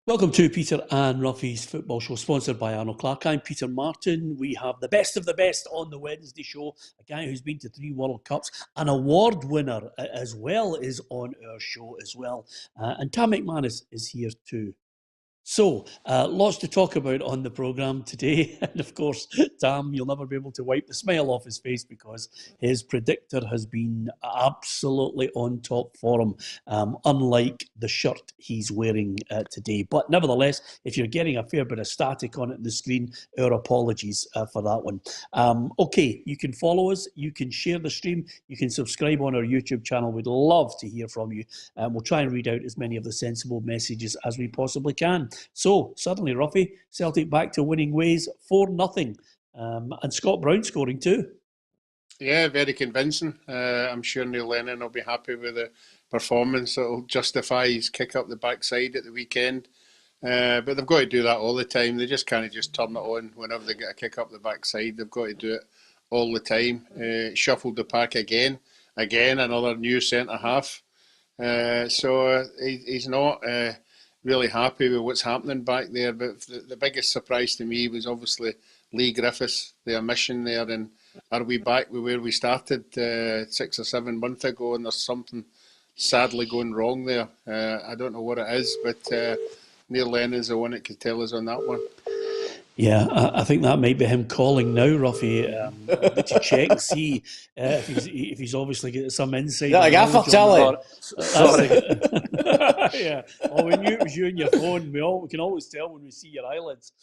Welcome to Peter and Roughie's Football Show, sponsored by Arnold Clark. I'm Peter Martin. We have the best of the best on the Wednesday show. A guy who's been to 3 World Cups, an award winner as well, is on our show as well. And Tam McManus is here too. So, lots to talk about on the programme today. And of course, Tam, you'll never be able to wipe the smile off his face because his predictor has been absolutely on top for him, unlike the shirt he's wearing today. But nevertheless, if you're getting a fair bit of static on it on the screen, our apologies for that one. Okay, you can follow us, you can share the stream, you can subscribe on our YouTube channel. We'd love to hear from you. We'll try and read out as many of the sensible messages as we possibly can. So, suddenly, Roughie, Celtic back to winning ways, 4-0. And Scott Brown scoring too. Yeah, very convincing. I'm sure Neil Lennon will be happy with the performance. It'll justify his kick up the backside at the weekend. But they've got to do that all the time. They just can't just turn it on whenever they get a kick up the backside. They've got to do it all the time. Shuffled the pack again, another new centre-half. So he's not really happy with what's happening back there. But the biggest surprise to me was obviously Lee Griffiths, the omission there. And are we back with where we started 6 or 7 months ago? And there's something sadly going wrong there. I don't know what it is, but Neil Lennon's the one that could tell us on that one. Yeah, I think that might be him calling now, Roughie, to check and see if he's obviously got some insight. Is that a gaffer, Charlie? Sorry. Yeah. Well, we knew it was you and your phone. We can always tell when we see your eyelids.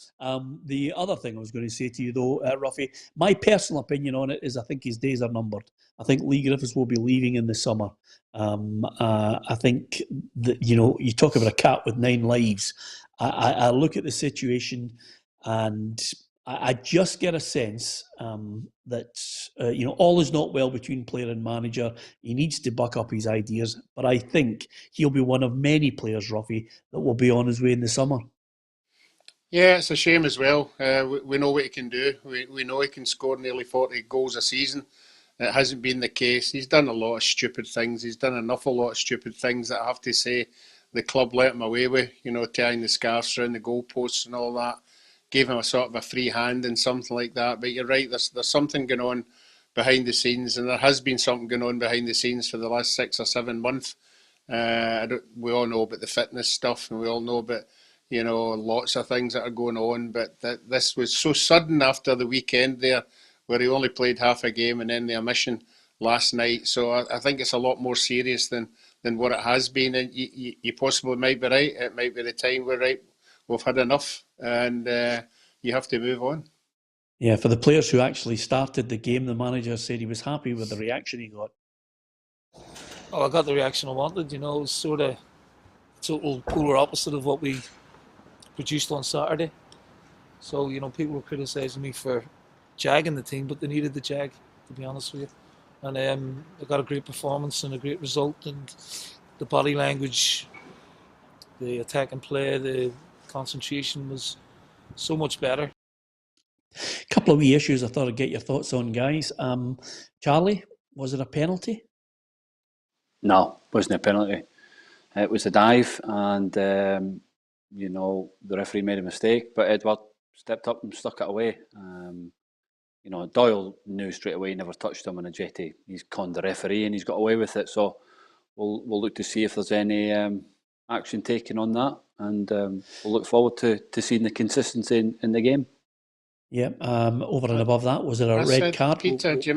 The other thing I was going to say to you, though, Roughie, my personal opinion on it is I think his days are numbered. I think Lee Griffiths will be leaving in the summer. I think that, you talk about a cat with 9 lives. I look at the situation and I just get a sense that, all is not well between player and manager. He needs to buck up his ideas. But I think he'll be one of many players, Roughie, that will be on his way in the summer. Yeah, it's a shame as well. We know what he can do. We know he can score nearly 40 goals a season. It hasn't been the case. He's done a lot of stupid things. He's done an awful lot of stupid things that I have to say the club let him away with, tying the scarves around the goalposts and all that. Gave him a sort of a free hand and something like that. But you're right, there's something going on behind the scenes, and there has been something going on behind the scenes for the last 6 or 7 months. We all know about the fitness stuff, and we all know about, lots of things that are going on. But this was so sudden after the weekend there, where he only played half a game and then the omission last night. So I think it's a lot more serious than what it has been. And you possibly might be right. It might be the time we're right. We've had enough, and you have to move on. Yeah, for the players who actually started the game, the manager said he was happy with the reaction he got. Oh, I got the reaction I wanted. It was sort of total polar opposite of what we produced on Saturday. So, people were criticising me for jagging the team, but they needed the jag, to be honest with you. And they got a great performance and a great result, and the body language, the attack and play, the concentration was so much better. A couple of wee issues I thought I'd get your thoughts on, guys. Charlie, was it a penalty? No, it wasn't a penalty. It was a dive, and the referee made a mistake, but Edward stepped up and stuck it away. Doyle knew straight away, he never touched him on a jetty. He's conned the referee and he's got away with it. So we'll look to see if there's any action taken on that, and we'll look forward to seeing the consistency in the game. Yeah. Over and above that, was it a red card? Peter, do you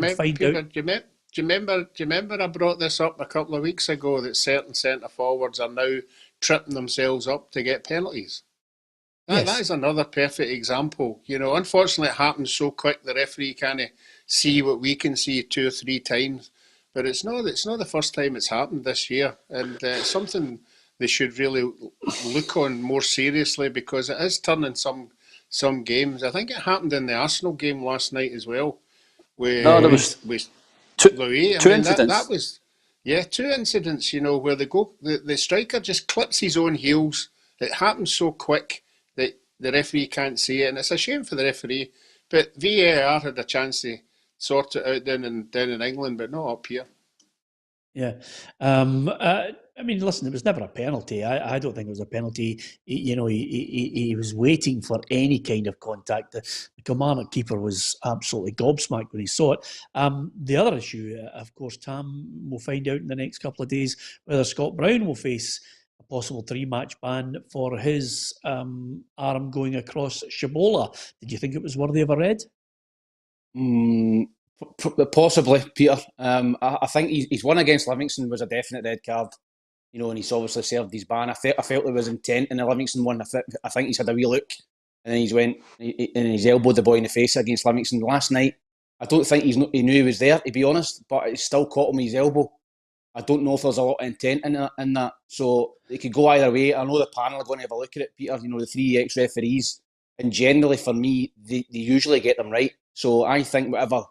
remember I brought this up a couple of weeks ago that certain centre forwards are now tripping themselves up to get penalties? Yes. That is another perfect example. Unfortunately, it happens so quick. The referee can't see what we can see 2 or 3 times. But it's not the first time it's happened this year, and it's something they should really look on more seriously, because it is turning some games. I think it happened in the Arsenal game last night as well. There was two incidents. That was 2 incidents. Where the striker just clips his own heels. It happens so quick that the referee can't see it, and it's a shame for the referee. But VAR had a chance to sort it out down in England, but not up here. Yeah. I mean, listen, it was never a penalty. I don't think it was a penalty. He was waiting for any kind of contact. The Kilmarnock keeper was absolutely gobsmacked when he saw it. The other issue, of course, Tam will find out in the next couple of days whether Scott Brown will face a possible 3-match ban for his arm going across Shibola. Did you think it was worthy of a red? Possibly, Peter. I think his one against Livingston was a definite red card. And he's obviously served his ban. I felt there was intent in the Livingston one. I think he's had a wee look, and then he's elbowed the boy in the face against Livingston last night. I don't think he knew he was there, to be honest, but he still caught him with his elbow. I don't know if there's a lot of intent in that, so it could go either way. I know the panel are going to have a look at it, Peter. The 3 ex-referees, and generally for me, they usually get them right. So I think whatever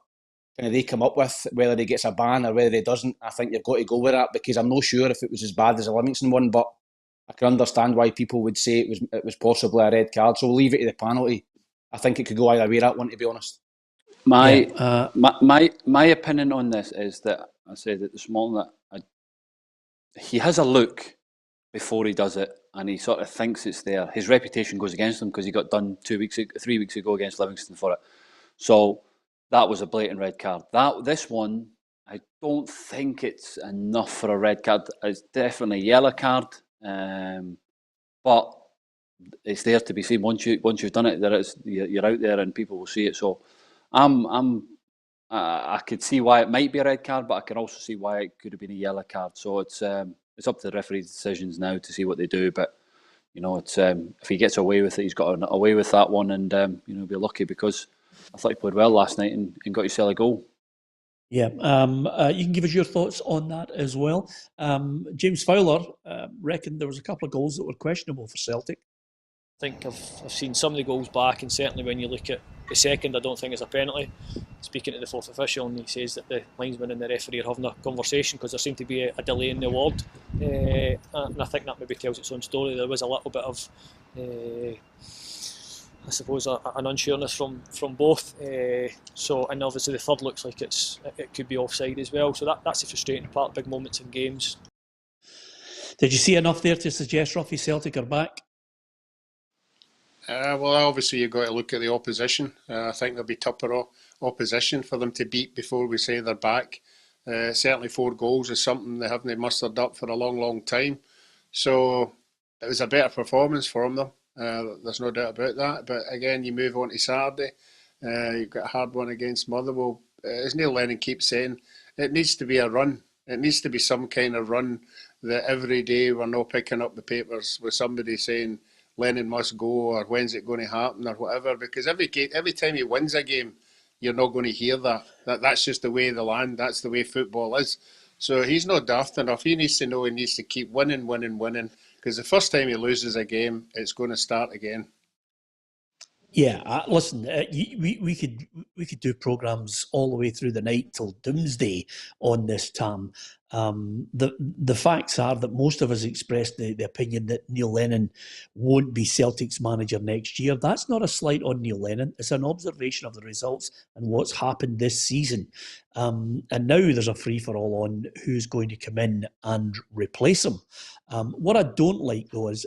they come up with, whether he gets a ban or whether he doesn't, I think you've got to go with that, because I'm not sure if it was as bad as the Livingston one, but I can understand why people would say it was possibly a red card. So we'll leave it to the panel. I think it could go either way, that one, to be honest. My opinion on this is that I said it this morning that he has a look before he does it, and he sort of thinks it's there. His reputation goes against him because he got done 3 weeks ago against Livingston for it. So that was a blatant red card. This one, I don't think it's enough for a red card. It's definitely a yellow card, but it's there to be seen. Once you've done it, you're out there and people will see it. So I could see why it might be a red card, but I can also see why it could have been a yellow card. So it's up to the referee's decisions now to see what they do. But it's if he gets away with it, he's got away with that one, and be lucky, because I thought he played well last night and got himself a goal. Yeah, you can give us your thoughts on that as well. James Fowler reckoned there was a couple of goals that were questionable for Celtic. I think I've seen some of the goals back, and certainly when you look at the second, I don't think it's a penalty. Speaking to the fourth official, and he says that the linesman and the referee are having a conversation because there seemed to be a delay in the award, and I think that maybe tells its own story. There was a little bit of I suppose an unsureness from both. And obviously the third looks like it could be offside as well. So that's the frustrating part. Big moments in games. Did you see enough there to suggest Roughie Celtic are back? Well, obviously you've got to look at the opposition. I think there'll be tougher opposition for them to beat before we say they're back. Certainly 4 goals is something they haven't mustered up for a long, long time. So it was a better performance from them. There's no doubt about that. But again, you move on to Saturday. You've got a hard one against Motherwell. As Neil Lennon keeps saying, it needs to be a run. It needs to be some kind of run that every day we're not picking up the papers with somebody saying Lennon must go, or when's it going to happen, or whatever. Because every time he wins a game, you're not going to hear that. That's just the way of the land. That's the way football is. So he's not daft enough. He needs to know he needs to keep winning. Because the first time he loses a game, it's going to start again. Yeah, listen, we could do programmes all the way through the night till doomsday on this, Tam. The facts are that most of us expressed the opinion that Neil Lennon won't be Celtic's manager next year. That's not a slight on Neil Lennon. It's an observation of the results and what's happened this season. And now there's a free-for-all on who's going to come in and replace him. What I don't like, though, is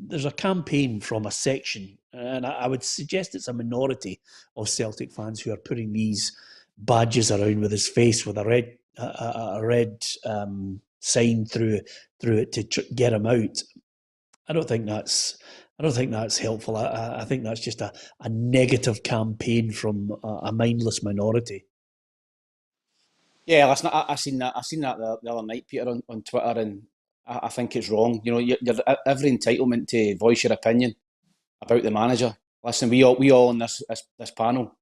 there's a campaign from a section, and I would suggest it's a minority of Celtic fans who are putting these badges around with his face with a red sign through it to get him out. I don't think that's helpful. I think that's just a negative campaign from a mindless minority. Yeah, listen, I seen that the other night, Peter, on Twitter, and I think it's wrong. You're every entitlement to voice your opinion about the manager. Listen, we all on this panel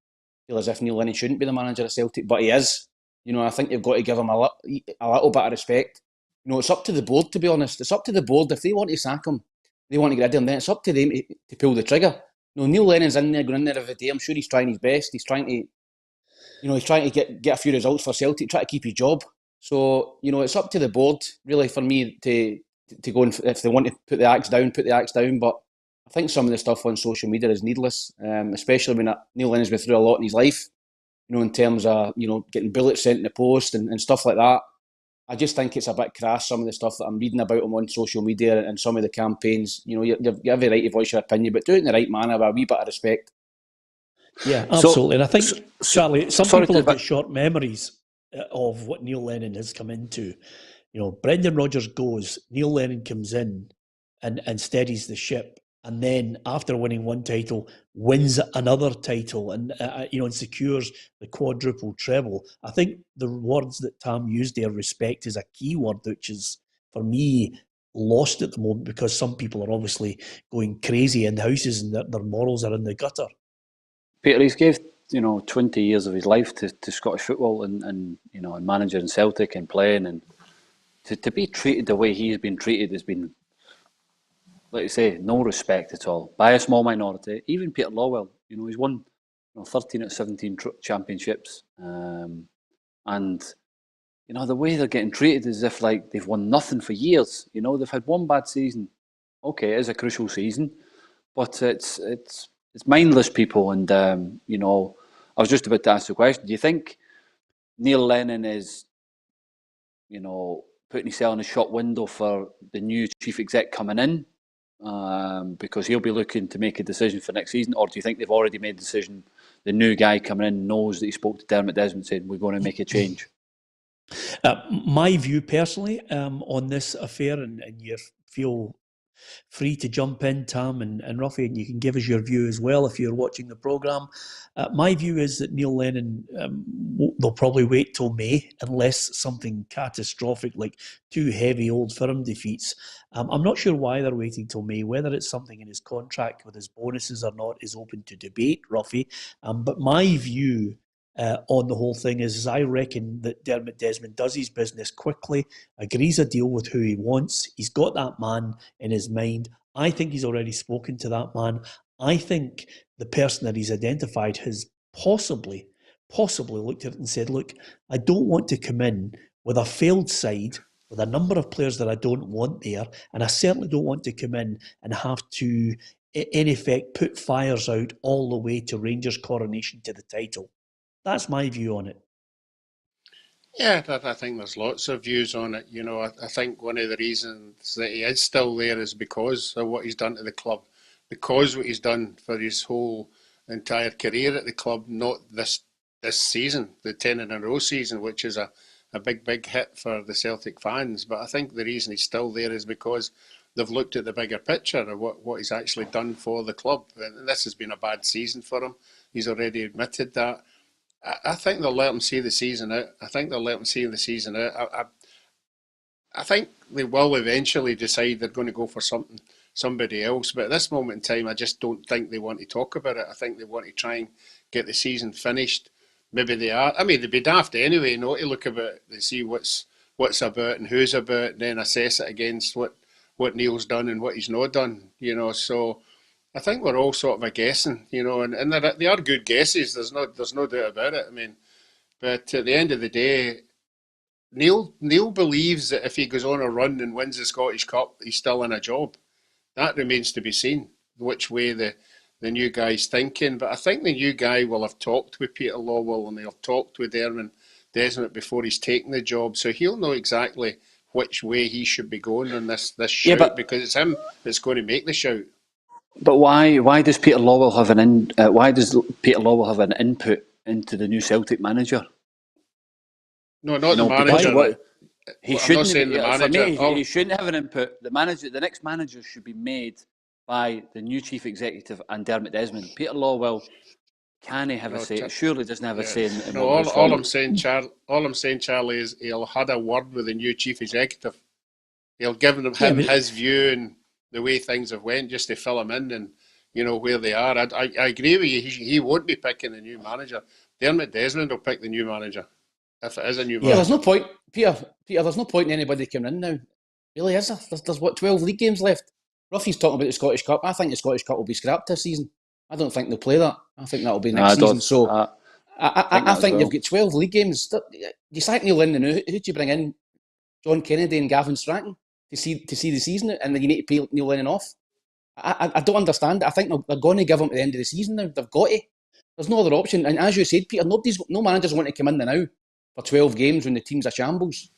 feel as if Neil Lennon shouldn't be the manager of Celtic, but he is. I think you've got to give him a little bit of respect. It's up to the board, to be honest. It's up to the board. If they want to sack him, they want to get rid of him, then it's up to them to pull the trigger. Neil Lennon's in there, going in there every day. I'm sure he's trying his best. He's trying to, he's trying to get a few results for Celtic, try to keep his job. So, it's up to the board, really, for me to go and, if they want to put the axe down. But I think some of the stuff on social media is needless, especially when Neil Lennon's been through a lot in his life, in terms of, getting bullets sent in the post and stuff like that. I just think it's a bit crass, some of the stuff that I'm reading about him on social media and some of the campaigns. You have every right to voice your opinion, but do it in the right manner with a wee bit of respect. Yeah, absolutely. And I think, Charlie, some people have got short memories of what Neil Lennon has come into. Brendan Rodgers goes, Neil Lennon comes in and steadies the ship. And then after winning one title, wins another title and secures the quadruple treble. I think the words that Tam used there, respect, is a key word, which is, for me, lost at the moment because some people are obviously going crazy in houses and their morals are in the gutter. Peter, he's gave 20 years of his life to Scottish football and managing Celtic and playing, and to be treated the way he has been treated has been, like you say, no respect at all by a small minority. Even Peter Lawwell, he's won 13 out of 17 championships, and the way they're getting treated is as if like they've won nothing for years. They've had one bad season. Okay, it is a crucial season, but it's mindless, people. And I was just about to ask the question: do you think Neil Lennon is, putting himself in a shop window for the new chief exec coming in, because he'll be looking to make a decision for next season, or do you think they've already made a decision? The new guy coming in knows that he spoke to Dermot Desmond, saying we're going to make a change. My view personally on this affair, and you feel free to jump in, Tam and Roughie, and you can give us your view as well if you're watching the programme. My view is that Neil Lennon, they'll probably wait till May unless something catastrophic like 2 heavy Old Firm defeats. I'm not sure why they're waiting till May. Whether it's something in his contract with his bonuses or not is open to debate, Roughie. But my view on the whole thing is I reckon that Dermot Desmond does his business quickly, agrees a deal with who he wants. He's got that man in his mind. I think he's already spoken to that man. I think the person that he's identified has possibly looked at it and said, look, I don't want to come in with a failed side, with a number of players that I don't want there, and I certainly don't want to come in and have to, in effect, put fires out all the way to Rangers' coronation to the title. That's my view on it. Yeah, I think there's lots of views on it. I think one of the reasons that he is still there is because of what he's done to the club, because what he's done for his whole entire career at the club, not this season, the 10 in a row season, which is a big hit for the Celtic fans. But I think the reason he's still there is because they've looked at the bigger picture of what he's actually done for the club. And this has been a bad season for him. He's already admitted that. I think they'll let him see the season out. I think they will eventually decide they're going to go for somebody else. But at this moment in time, I just don't think they want to talk about it. I think they want to try and get the season finished. Maybe they are. I mean, they'd be daft anyway, not to look about it, to see what's about and who's about, and then assess it against what Neil's done and what he's not done. So I think we're all sort of guessing, and they are good guesses. There's no doubt about it. I mean, but at the end of the day, Neil believes that if he goes on a run and wins the Scottish Cup, he's still in a job. That remains to be seen, which way the new guy's thinking. But I think the new guy will have talked with Peter Lawwell and they'll have talked with Dermot Desmond before he's taken the job, so he'll know exactly which way he should be going on this shout, because it's him that's going to make the shout. But why does Peter Lawwell have an input into the new Celtic manager? No, not the manager. He shouldn't. For me, he shouldn't have an input. The next manager should be made by the new chief executive and Dermot Desmond. Peter Lawwell can he have a say? Surely doesn't have a say in all I'm saying, Charlie, is he'll had a word with the new chief executive. He'll give him his view and the way things have went, just to fill him in and where they are. I agree with you. He won't be picking the new manager. Dermot Desmond will pick the new manager if it is a new manager. There's no point, Peter. There's no point in anybody coming in now. Really, is there? There's 12 league games left. Roughie's talking about the Scottish Cup. I think the Scottish Cup will be scrapped this season. I don't think they'll play that. I think that'll be next season. So I think they've got 12 league games. Do you sack Neil Lennon now? Who do you bring in? John Kennedy and Gavin Stratton to see the season, and then you need to pay Neil Lennon off. I don't understand it. I think they're going to give him to the end of the season now. They've got to. There's no other option. And as you said, Peter, no managers want to come in now for 12 games when the team's a shambles.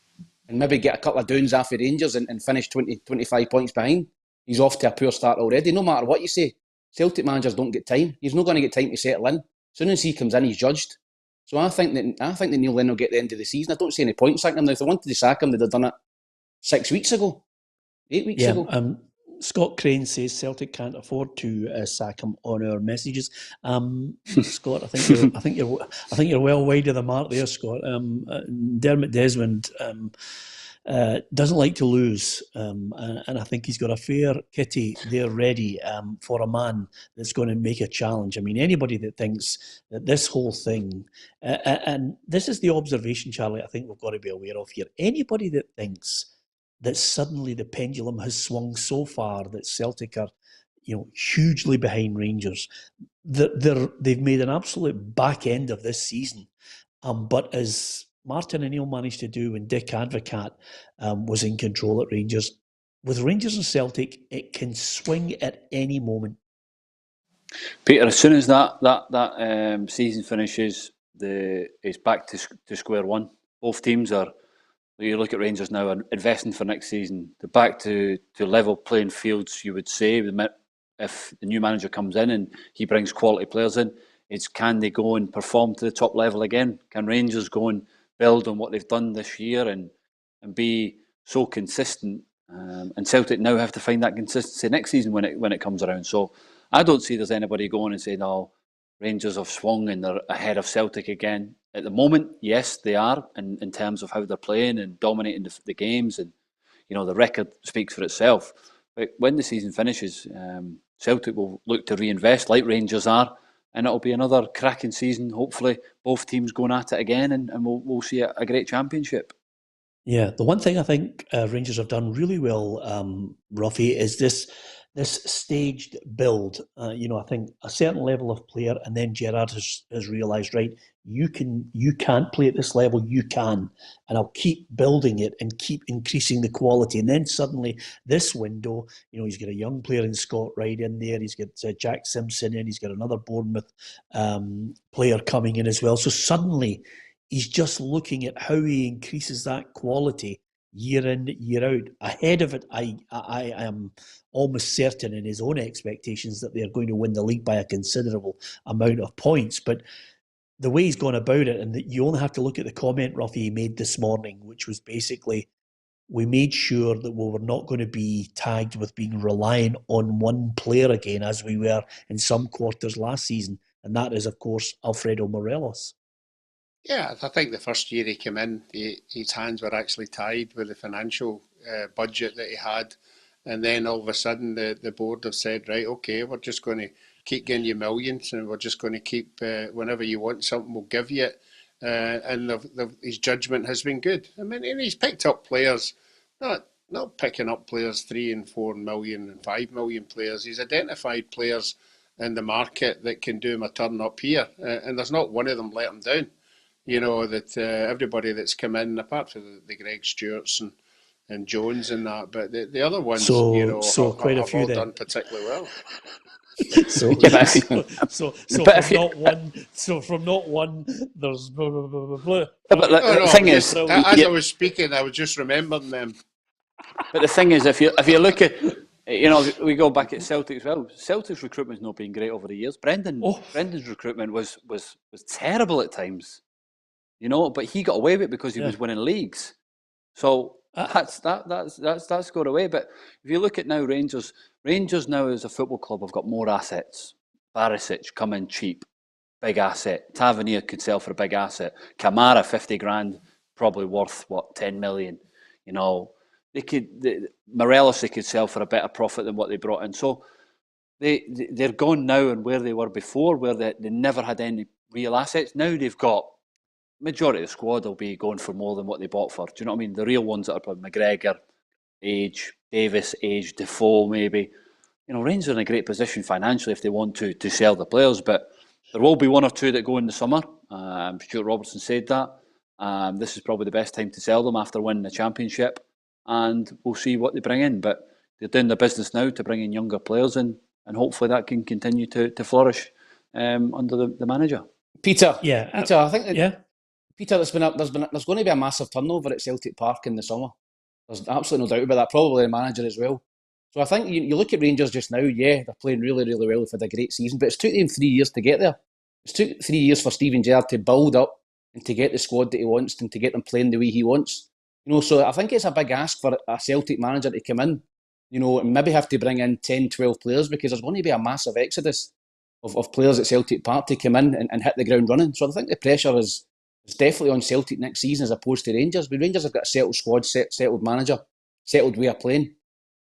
and maybe get a couple of downs after Rangers and finish 20, 25 points behind, he's off to a poor start already. No matter what you say, Celtic managers don't get time. He's not going to get time to settle in. As soon as he comes in, he's judged. So I think that Neil Lennon will get the end of the season. I don't see any point in sacking him. Now, if they wanted to sack him, they'd have done it 8 weeks ago. Scott Crane says Celtic can't afford to sack him on our messages. Scott, I think you're well wide of the mark there, Scott. Dermot Desmond doesn't like to lose, and I think he's got a fair kitty there ready for a man that's going to make a challenge. I mean, anybody that thinks that this whole thing, and this is the observation, Charlie, I think we've got to be aware of here. Anybody that thinks that suddenly the pendulum has swung so far that Celtic are, hugely behind Rangers. They've made an absolute back end of this season. But as Martin O'Neill managed to do when Dick Advocat was in control at Rangers, with Rangers and Celtic, it can swing at any moment. Peter, as soon as that season finishes, it's back to square one. Both teams are. You look at Rangers now and investing for next season. They're back to level playing fields, you would say. If the new manager comes in and he brings quality players in, it's can they go and perform to the top level again? Can Rangers go and build on what they've done this year and be so consistent? And Celtic now have to find that consistency next season when it comes around. So I don't see there's anybody going and saying, "Oh, Rangers have swung and they're ahead of Celtic again." At the moment, yes, they are in terms of how they're playing and dominating the games, and the record speaks for itself. But when the season finishes, Celtic will look to reinvest like Rangers are, and it'll be another cracking season. Hopefully, both teams going at it again, and we'll see a great championship. Yeah, the one thing I think Rangers have done really well, Roughie, is this staged build. I think a certain level of player, and then Gerrard has realised, right, you can't play at this level, you can, and I'll keep building it and keep increasing the quality. And then suddenly this window, he's got a young player in Scott Wright in there, he's got Jack Simpson in, he's got another Bournemouth player coming in as well. So suddenly he's just looking at how he increases that quality year in, year out. Ahead of it, I am almost certain in his own expectations that they're going to win the league by a considerable amount of points. But the way he's gone about it, and that you only have to look at the comment Roughie he made this morning, which was basically, we made sure that we were not going to be tagged with being reliant on one player again, as we were in some quarters last season. And that is, of course, Alfredo Morelos. Yeah, I think the first year he came in, his hands were actually tied with the financial budget that he had. And then all of a sudden the board have said, right, okay, we're just going to keep giving you millions, and we're just going to keep, whenever you want something, we'll give you it. And his judgment has been good. I mean, and he's picked up players, not picking up players 3 and 4 million and 5 million players. He's identified players in the market that can do him a turn up here. And there's not one of them let him down. That everybody that's come in, apart from the Greg Stewarts and Jones and that, but the other ones, have quite a few all then. done particularly well. From not one, there's blah, blah, blah, blah, blah. But the thing is, as I was speaking, I was just remembering them. But the thing is, if you look at, we go back at Celtic as well. Celtic's recruitment's not been great over the years. Brendan's recruitment was terrible at times. But he got away with it because he was winning leagues. So that's gone away. But if you look at now Rangers now as a football club have got more assets. Barisic come in cheap, big asset. Tavernier could sell for a big asset. Kamara, 50 grand, probably worth 10 million. Morelos they could sell for a better profit than what they brought in. So they're gone now, and where they were before, where they never had any real assets. Now they've got. Majority of the squad will be going for more than what they bought for. Do you know what I mean? The real ones that are probably McGregor, age, Davis, age, Defoe maybe. Rangers are in a great position financially if they want to sell the players, but there will be one or two that go in the summer. Stuart Robertson said that. This is probably the best time to sell them after winning the championship, and we'll see what they bring in. But they're doing the business now to bring in younger players in, and hopefully that can continue to flourish under the manager. Peter, I think that Peter, there's going to be a massive turnover at Celtic Park in the summer. There's absolutely no doubt about that. Probably the manager as well. So I think you look at Rangers just now. Yeah, they're playing really, really well. They've had a great season, but it's took them 3 years to get there. It's took 3 years for Steven Gerrard to build up and to get the squad that he wants and to get them playing the way he wants. So I think it's a big ask for a Celtic manager to come in, and maybe have to bring in 10, 12 players, because there's going to be a massive exodus of players at Celtic Park to come in and hit the ground running. So I think the pressure is definitely on Celtic next season as opposed to Rangers. But Rangers have got a settled squad, settled manager, settled way of playing.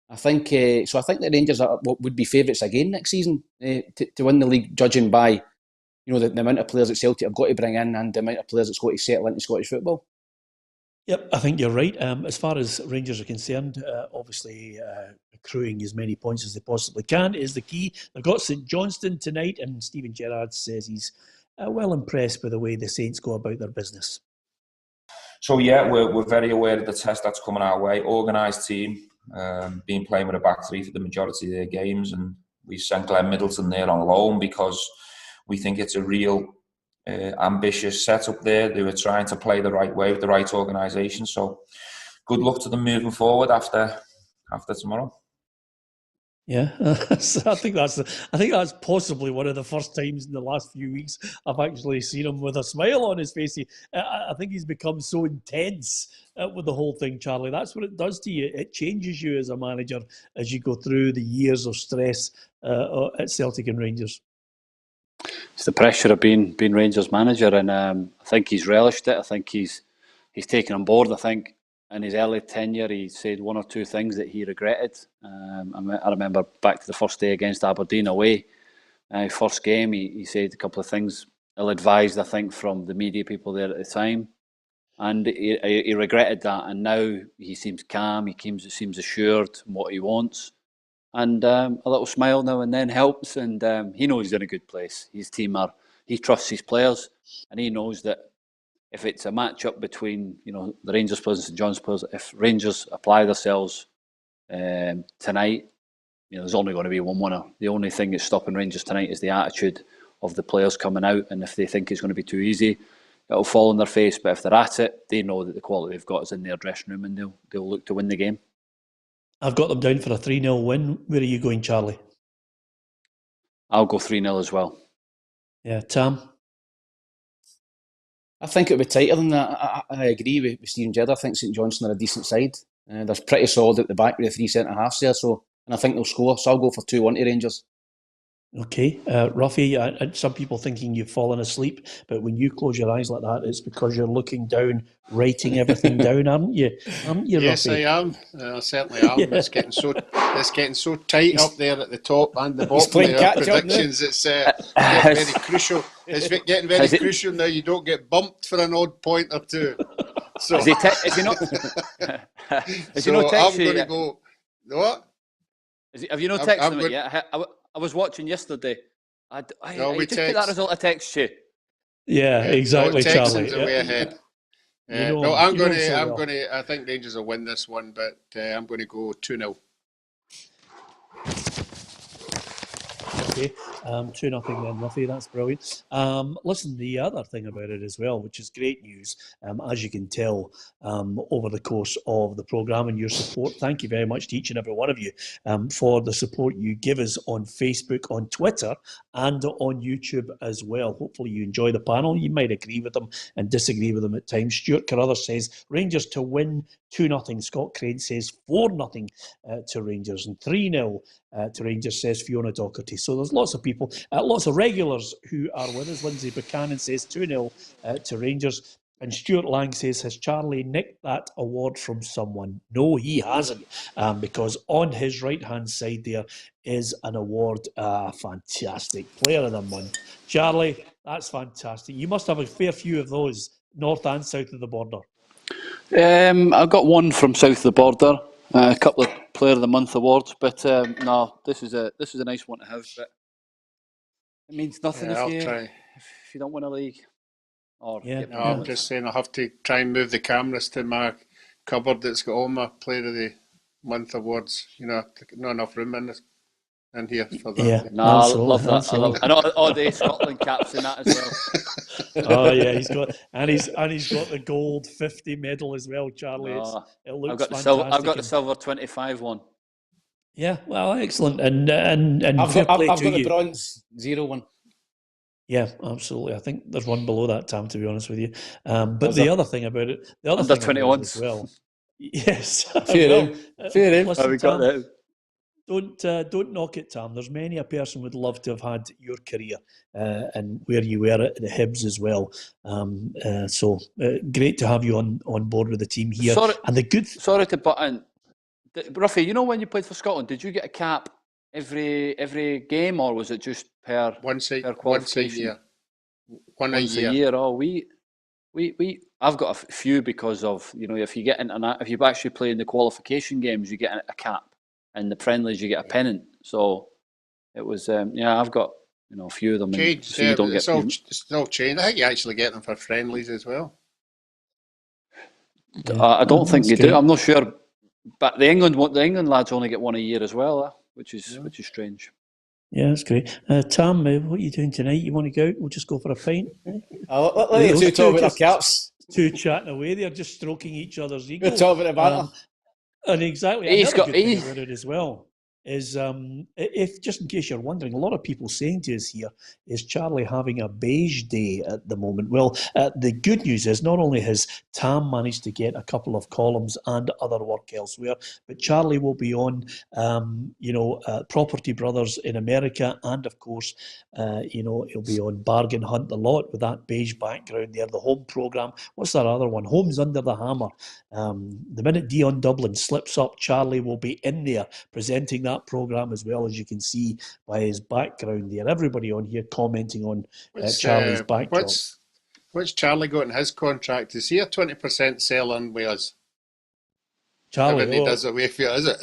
I think so. I think the Rangers would be favourites again next season to win the league, judging by the amount of players that Celtic have got to bring in and the amount of players that's got to settle into Scottish football. Yep, I think you're right. As far as Rangers are concerned, obviously accruing as many points as they possibly can is the key. They've got St Johnstone tonight, and Steven Gerrard says he's well impressed with the way the Saints go about their business. So yeah, we're very aware of the test that's coming our way. Organised team, been playing with a back three for the majority of their games, and we've sent Glenn Middleton there on loan because we think it's a real ambitious setup there. They were trying to play the right way with the right organisation. So good luck to them moving forward after tomorrow. Yeah, I think that's possibly one of the first times in the last few weeks I've actually seen him with a smile on his face. I think he's become so intense with the whole thing, Charlie. That's what it does to you. It changes you as a manager as you go through the years of stress at Celtic and Rangers. It's the pressure of being Rangers manager, and I think he's relished it. I think he's taken on board. I think in his early tenure, he said one or two things that he regretted. I remember back to the first day against Aberdeen away, first game, he said a couple of things ill-advised, I think, from the media people there at the time. And he regretted that. And now he seems calm, he seems assured in what he wants. And a little smile now and then helps. And he knows he's in a good place. His team he trusts his players, and he knows that if it's a match-up between the Rangers players and St John's players, if Rangers apply themselves tonight, there's only going to be one winner. The only thing that's stopping Rangers tonight is the attitude of the players coming out, and if they think it's going to be too easy, it'll fall on their face. But if they're at it, they know that the quality they've got is in their dressing room, and they'll look to win the game. I've got them down for a 3-0 win. Where are you going, Charlie? I'll go 3-0 as well. Yeah, Tam? I think it'll be tighter than that. I agree with Steven Gerrard. I think St Johnstone are a decent side. They're pretty solid at the back with the three centre-halves there, and I think they'll score. So I'll go for 2-1 to Rangers. Okay. Roughie, some people thinking you've fallen asleep, but when you close your eyes like that, it's because you're looking down, writing everything down, aren't you? Yes, Roughie? I am. I certainly am. Yeah. It's getting so tight up there at the top and the bottom of our predictions. It's getting very crucial. It's getting very crucial now. You don't get bumped for an odd point or two. So, is he not? So I'm going to go. What? Have you not texted him yet? I was watching yesterday. I just put that result of text to you. Yeah, exactly, Charlie. The way ahead. I think Rangers will win this one, but I'm going to go 2-0. Okay, 2-0 then, Roughie. That's brilliant. Listen, the other thing about it as well, which is great news, as you can tell over the course of the programme and your support. Thank you very much to each and every one of you for the support you give us on Facebook, on Twitter, and on YouTube as well. Hopefully you enjoy the panel. You might agree with them and disagree with them at times. Stuart Carruthers says Rangers to win 2-0. Scott Crane says 4-0 to Rangers, and 3-0 to Rangers, says Fiona Docherty. So there's lots of people, lots of regulars who are with us. Lindsay Buchanan says 2-0 to Rangers. And Stuart Lang says, has Charlie nicked that award from someone? No, he hasn't, because on his right-hand side there is an award, fantastic Player of the Month. Charlie, that's fantastic. You must have a fair few of those, north and south of the border. I've got one from south of the border, a couple of Player of the Month awards, but no, this is a nice one to have. But it means nothing if you don't win a league. I'm just saying I have to try and move the cameras to my cupboard that's got all my Player of the Month awards. Not enough room in here for that. Yeah, no, I love that. I love all the Scotland caps in that as well. Oh yeah, he's got the gold 50 medal as well, Charlie. It looks fantastic. I've got the silver 25 one. Yeah, well, excellent, and I've fair got play to the you. bronze 0-1. Yeah, absolutely. I think there's one below that, Tam, to be honest with you. But the other thing about it, under 21s as well. Yes, fair enough. Listen, we got Tam, that. don't knock it, Tam. There's many a person would love to have had your career and where you were at the Hibs as well. So great to have you on board with the team here. Sorry to butt in. Roughie, you know when you played for Scotland, did you get a cap every game, or was it just per qualification? Once a year. Oh, we I've got a few because of, if you get if you actually play in the qualification games, you get a cap, and the friendlies you get a pennant. So it was I've got a few of them. So you don't it's all changed. I think you actually get them for friendlies as well. I don't think you do. I'm not sure. But the England lads only get one a year as well, which is strange. Yeah, that's great. Tam, what are you doing tonight? You want to go out? We'll just go for a pint. Let you two talk about their caps. Two chatting away. They're just stroking each other's ego. We'll talk about the banter. And exactly, another good thing about it as well is, if just in case you're wondering, a lot of people saying to us here, is Charlie having a beige day at the moment? Well, the good news is not only has Tam managed to get a couple of columns and other work elsewhere, but Charlie will be on, Property Brothers in America, and of course, he'll be on Bargain Hunt the Lot with that beige background there. The home programme. What's that other one? Homes Under the Hammer. The minute Dion Dublin slips up, Charlie will be in there presenting that programme, as well, as you can see by his background there. Everybody on here commenting on Charlie's backdrop. What's Charlie got in his contract? Is he a 20% sell-on with us? Charlie, he does away for you, is it?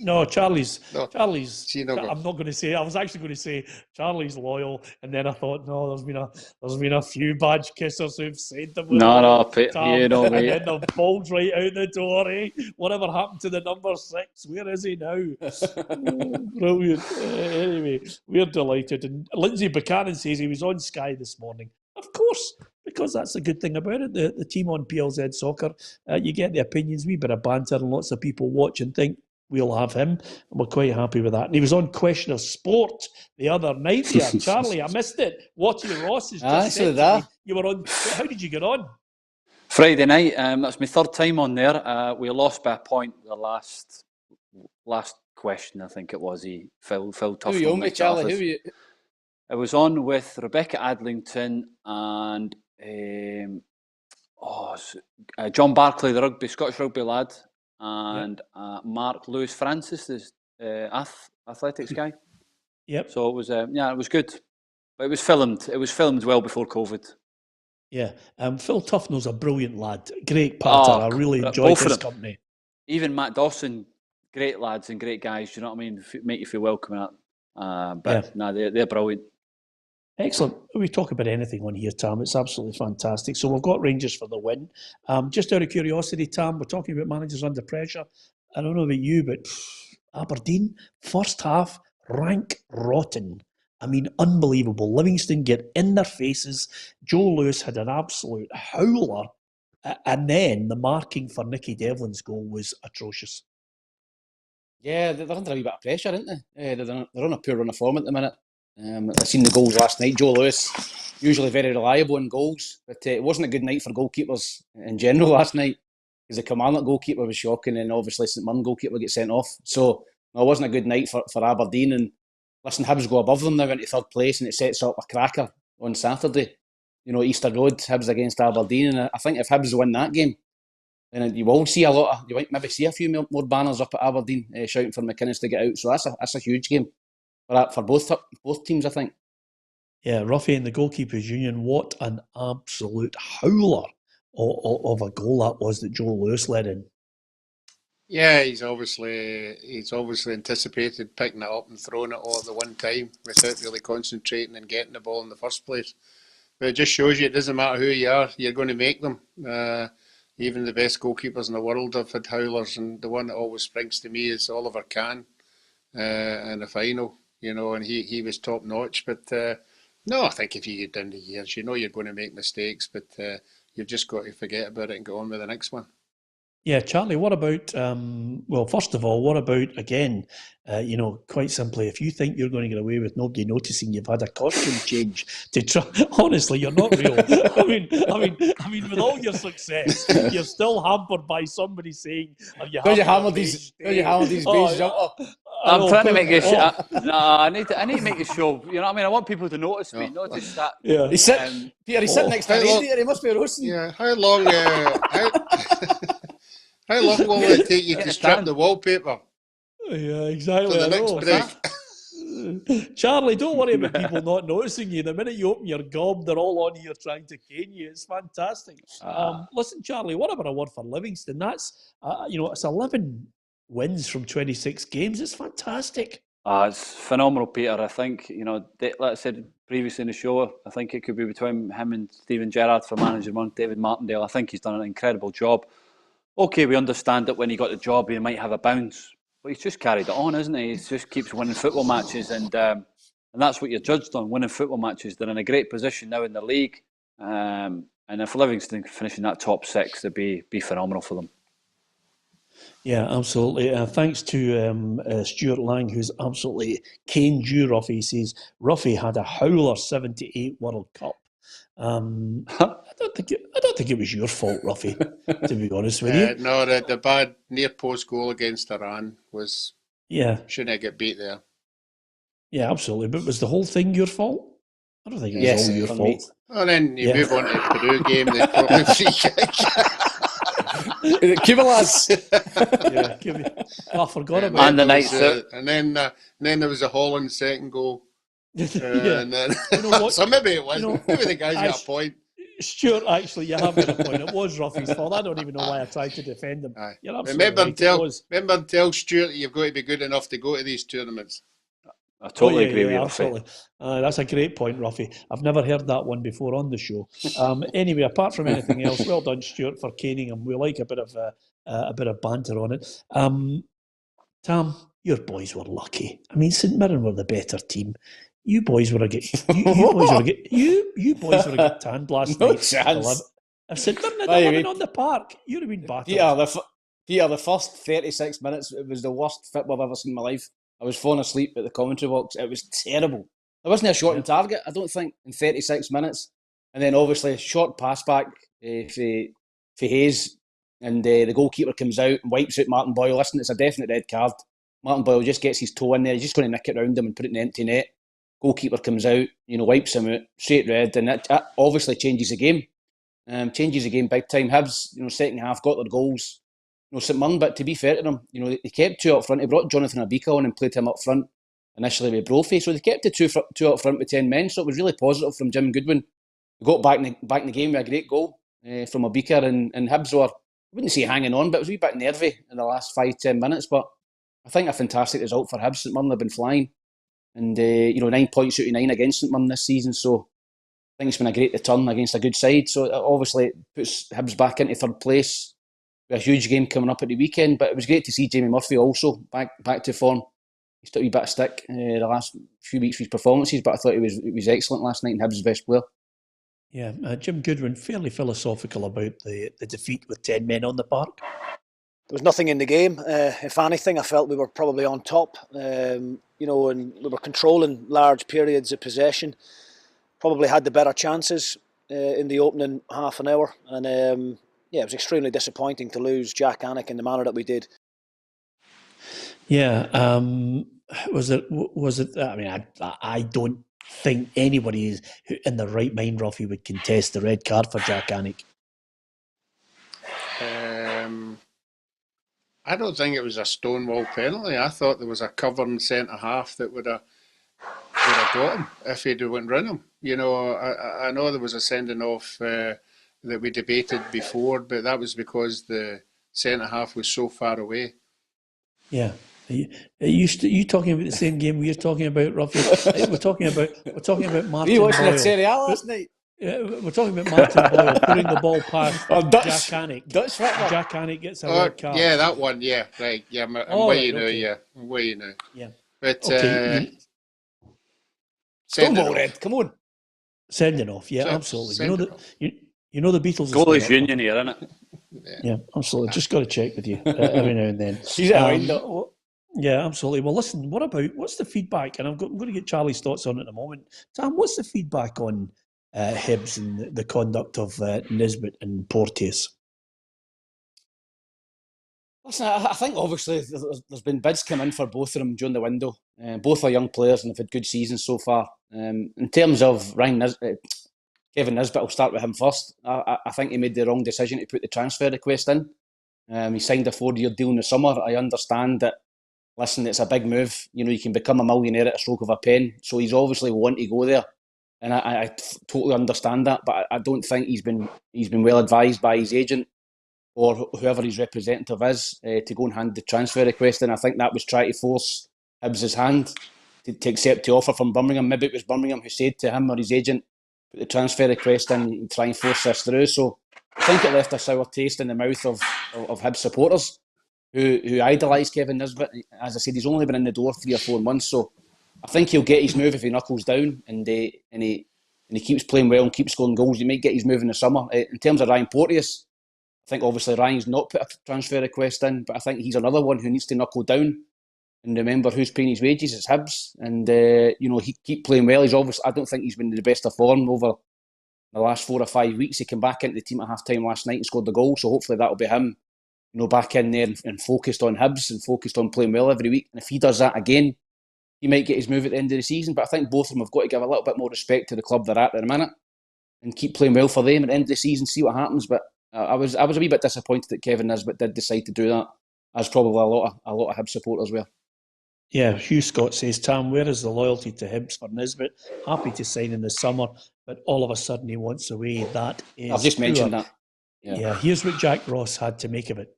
No, Charlie's. I'm not going to say. I was actually going to say Charlie's loyal, and then I thought, no, there's been a few badge kissers who've said them. No, and then they've bowled right out the door. Whatever happened to the number 6? Where is he now? Brilliant. Anyway, we're delighted. And Lindsay Buchanan says he was on Sky this morning. Of course, because that's the good thing about it. The team on PLZ Soccer, you get the opinions, wee bit of banter, and lots of people watch and think, we'll have him, and we're quite happy with that. And he was on Question of Sport the other night there. Charlie, I missed it. Watty Ross is just said to me, you were on. How did you get on? Friday night. That's my third time on there. We lost by a point the last question, I think it was. Phil Tuffman. Who are you on with, Charlie? Who are you? I was on with Rebecca Adlington and John Barclay, the Scottish rugby lad. And Mark Lewis Francis, the athletics guy. Yep. So it was, it was good. But it was filmed. It was filmed well before COVID. Yeah. Phil Tufnell's a brilliant lad. Great patter. I really enjoyed his company. Even Matt Dawson, great lads and great guys. Do you know what I mean? Make you feel welcome out. They're brilliant. Excellent. We talk about anything on here, Tam. It's absolutely fantastic. So we've got Rangers for the win. Just out of curiosity, Tam, we're talking about managers under pressure. I don't know about you, but Aberdeen, first half, rank rotten. I mean, unbelievable. Livingston get in their faces. Joe Lewis had an absolute howler. And then the marking for Nicky Devlin's goal was atrocious. Yeah, they're under a wee bit of pressure, aren't they? They're on a poor run of form at the minute. I've seen the goals last night. Joe Lewis, usually very reliable in goals, but it wasn't a good night for goalkeepers in general last night, because the Kilmarnock goalkeeper was shocking, and obviously St Mirren goalkeeper gets sent off. So it wasn't a good night for Aberdeen. And listen, Hibs go above them now into third place, and it sets up a cracker on Saturday. Easter Road, Hibs against Aberdeen, and I think if Hibs win that game, then you will see you might maybe see a few more banners up at Aberdeen shouting for McManus to get out. So that's a huge game for both teams, I think. Yeah, Roughie and the Goalkeepers Union, what an absolute howler of a goal that was that Joe Lewis led in. Yeah, he's obviously anticipated picking it up and throwing it all at the one time without really concentrating and getting the ball in the first place. But it just shows you it doesn't matter who you are, you're going to make them. Even the best goalkeepers in the world have had howlers, and the one that always springs to me is Oliver Kahn in the final. And he was top notch. But No, I think if you get down the years, you know you're going to make mistakes, but you've just got to forget about it and go on with the next one. Yeah, Charlie, what about, well, first of all, what about, again, quite simply, if you think you're going to get away with nobody noticing you've had a costume change to try, honestly, you're not real. I mean, with all your success, you're still hampered by somebody saying, Because you hammered these beige jumper. I'm trying to make you show. No, I need to make you show. You know what I mean? I want people to notice me, not just that. Yeah. He's sitting next to me. He must be roasting. Yeah, how long? How long will it take you to strip the wallpaper? Yeah, exactly. For the next break. Charlie, don't worry about people not noticing you. The minute you open your gob, they're all on you trying to cane you. It's fantastic. Listen, Charlie, what about a word for Livingston? That's, it's 11 wins from 26 games. It's fantastic. It's phenomenal, Peter. I think, like I said previously in the show, I think it could be between him and Steven Gerrard for manager one, David Martindale. I think he's done an incredible job. Okay, we understand that when he got the job, he might have a bounce, but he's just carried it on, isn't he? He just keeps winning football matches, and that's what you're judged on, winning football matches. They're in a great position now in the league, and if Livingston finishing that top six, it'd be phenomenal for them. Yeah, absolutely. Thanks to Stuart Lang, who's absolutely caned you, Roughie. He says, Roughie had a howler 78 World Cup. I don't think it was your fault, Roughie, to be honest with you. No, the bad near post goal against Iran was... Yeah. Shouldn't have get beat there. Yeah, absolutely. But was the whole thing your fault? I don't think it was all your fault. Well, then you move on to the Peru game, they probably free kick. Kivalas. I forgot about and the night and then there was a Holland second goal. And then what? So maybe it wasn't. Maybe the guys got a point. Stuart, actually, you have got a point. It was Roughie's fault. I don't even know why I tried to defend him. You're absolutely remember and tell Stuart that you've got to be good enough to go to these tournaments. I totally agree with you. Absolutely. That's a great point, Roughie. I've never heard that one before on the show. Anyway, apart from anything else, well done, Stuart, for caning him. We like a bit of banter on it. Tam, your boys were lucky. I mean, St Mirren were the better team. You boys were a get tanned last no night. Chance. If St Mirren had 11 on the park, you'd have been battered. Peter, the first 36 minutes, it was the worst football I've ever seen in my life. I was falling asleep at the commentary box. It was terrible. There wasn't a shot on target, I don't think, in 36 minutes. And then obviously a short pass back for Hayes, and the goalkeeper comes out and wipes out Martin Boyle. Listen, it's a definite red card. Martin Boyle just gets his toe in there. He's just going to nick it round him and put it in the empty net. Goalkeeper comes out, wipes him out, straight red, and that obviously changes the game. Changes the game big time. Hibs, second half, got their goals. St Mirren, but to be fair to them, they kept two up front. They brought Jonathan Abika on and played him up front initially with Brophy. So they kept the two up front with 10 men. So it was really positive from Jim Goodwin. We got back in the game with a great goal from Abika, and Hibs were, I wouldn't say hanging on, but it was a wee bit nervy in the last 5-10 minutes. But I think a fantastic result for Hibs. St Mirren have been flying. And, 9 points out of 9 against St Mirren this season. So I think it's been a great return against a good side. So obviously it puts Hibs back into third place. A huge game coming up at the weekend, but it was great to see Jamie Murphy also back to form. He's took a wee bit of stick the last few weeks for his performances, but I thought he was excellent last night and Hibs' best player. Yeah, Jim Goodwin, fairly philosophical about the defeat with 10 men on the park. There was nothing in the game. If anything, I felt we were probably on top, and we were controlling large periods of possession. Probably had the better chances in the opening half an hour, and it was extremely disappointing to lose Jack Anick in the manner that we did. Yeah, was it? I mean, I don't think anybody is in their right mind, Roughie, would contest the red card for Jack Anick. I don't think it was a stonewall penalty. I thought there was a covering centre half that would have got him if he'd went round him. I know there was a sending off that we debated before, but that was because the centre half was so far away. Yeah. Are you talking about the same game we're talking about, Roughie? We're talking about Martin Boyle. We watched Serie A last night. Yeah, we're talking about Martin Boyle putting the ball past Jack Anick. Dutch football. Jack Anick gets a red card. Yeah, that one. Yeah, right. Yeah, I'm way you know. Yeah, but Stonewall red. Come on. Sending off, yeah, absolutely. You know the Beatles. Goalies union here, isn't it? Yeah, absolutely. Just got to check with you every now and then. He's at a window. Yeah, absolutely. Well, listen, what's the feedback? And I'm going to get Charlie's thoughts on it in a moment. Tam, what's the feedback on Hibs and the conduct of Naismith and Porteous? Listen, I think obviously there's been bids come in for both of them during the window. Both are young players and have had good seasons so far. In terms of Kevin Nisbet, I'll start with him first. I think he made the wrong decision to put the transfer request in. He signed a 4-year deal in the summer. I understand that, listen, it's a big move. You know, you can become a millionaire at a stroke of a pen. So he's obviously wanting to go there. And I totally understand that. But I don't think he's been well advised by his agent or whoever his representative is to go and hand the transfer request in. I think that was trying to force Hibs' hand to accept the offer from Birmingham. Maybe it was Birmingham who said to him or his agent, put the transfer request in and try and force this through. So I think it left a sour taste in the mouth of Hibs supporters who idolise Kevin Nisbet. As I said, he's only been in the door 3 or 4 months, so I think he'll get his move if he knuckles down and he keeps playing well and keeps scoring goals. He might get his move in the summer. In terms of Ryan Porteous, I think obviously Ryan's not put a transfer request in, but I think he's another one who needs to knuckle down and remember who's paying his wages. It's Hibs, and he keep playing well. He's obviously, I don't think he's been in the best of form over the last 4 or 5 weeks. He came back into the team at half time last night and scored the goal, so hopefully that'll be him, back in there and focused on Hibs and focused on playing well every week. And if he does that again, he might get his move at the end of the season. But I think both of them have got to give a little bit more respect to the club they're at the minute and keep playing well for them at the end of the season, see what happens. But I was a wee bit disappointed that Kevin Nisbet did decide to do that, as probably a lot of Hibs supporters were. Yeah, Hugh Scott says, Tam, where is the loyalty to Hibs for Nisbet? Happy to sign in the summer, but all of a sudden he wants away. That is I've just mentioned that. Yeah, here's what Jack Ross had to make of it.